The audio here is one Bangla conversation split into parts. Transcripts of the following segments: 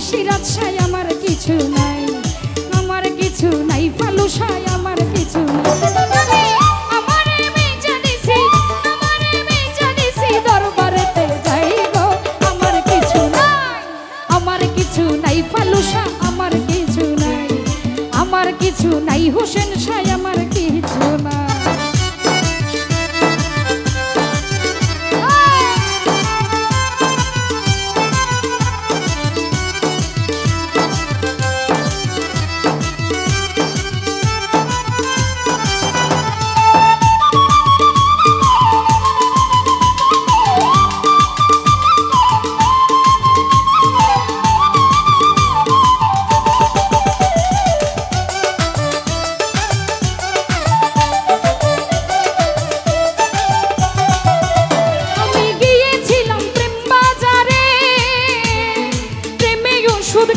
সিরাজ সাই আমার কিছু নাই, আমার কিছু নাই ফালু সাই আমার কিছু নাই। আমারে বেচা দিছি, আমারে বেচা দিছি দরবারেতে যাই গো, আমার কিছু নাই, আমার কিছু নাই ফালু সাই আমার কিছু নাই, আমার কিছু নাই হোসেন সাই আমার কিছু নাই।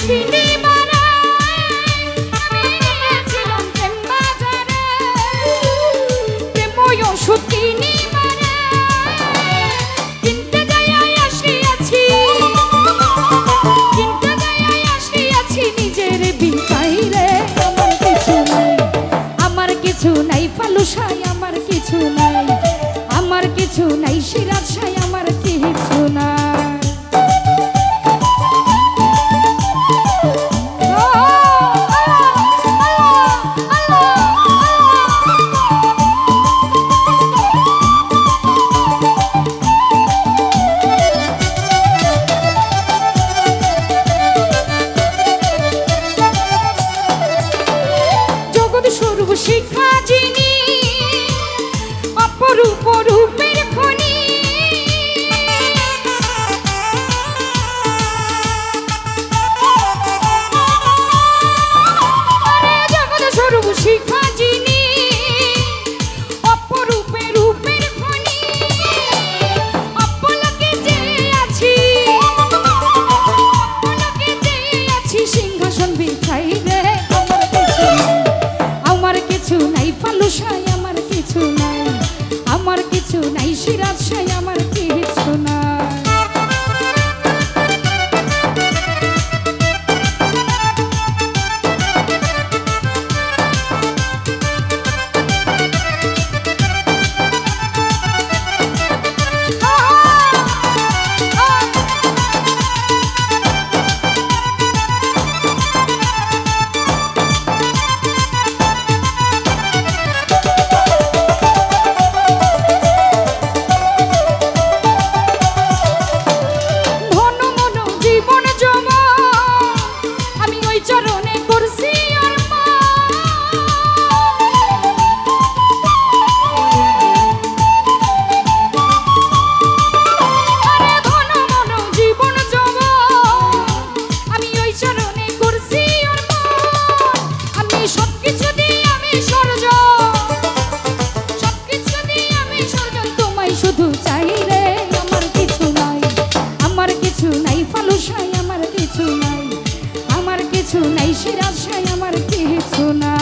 কিনে বাড়াই আমি গিয়েছিলাম প্রেম বাজারে, প্রেম ওষুধ কিনে বাড়াই কিনতে যাই আসিয়াছি, কিনতে যাই আসিয়াছি নিজের বিকাই রে। আমার কিছু নাই, আমার কিছু নাই ফালু সাই আমার কিছু নাই, আমার কিছু নাই সিরাজ সাই আমার কিছু নাই। শিক্ষা যিনি অপরূপ রূপের খনি, জগৎ স্বরূপ শিক্ষা যিনি অপরূপে রূপের খনি, অপলকে যে আছি, অপলকে যে আছি সিংহাসন বিছাই রে। আমার কিছু নাই ফালু সাই আমার কিছু নাই, আমার কিছু নাই সিরাজ সাই আমার কিছু নাই। শুধু চাই রে আমার কিছু নাই, আমার কিছু নাই ফালু সাই আমার কিছু নাই, আমার কিছু নাই সিরাজ সাই আমার কিছু নাই।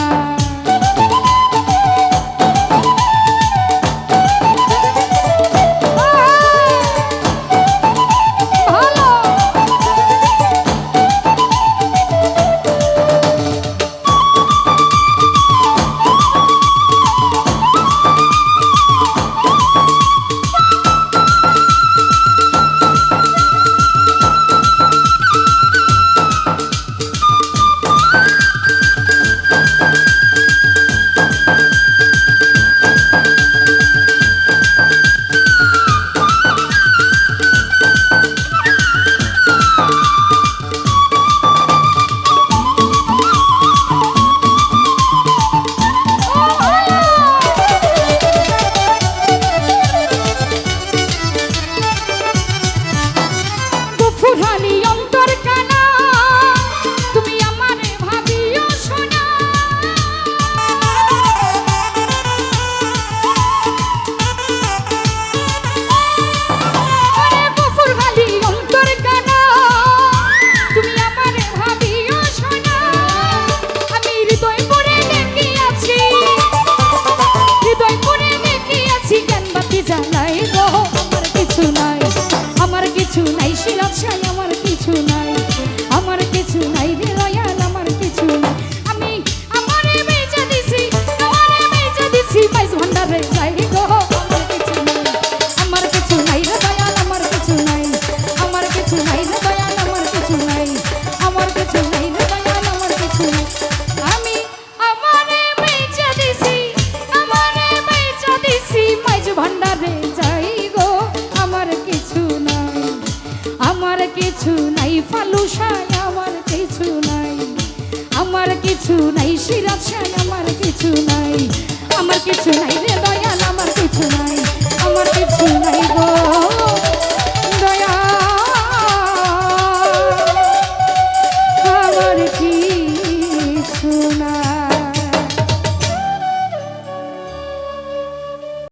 কিছু নাই, সিরাজ শাহ আমার কিছু নাই।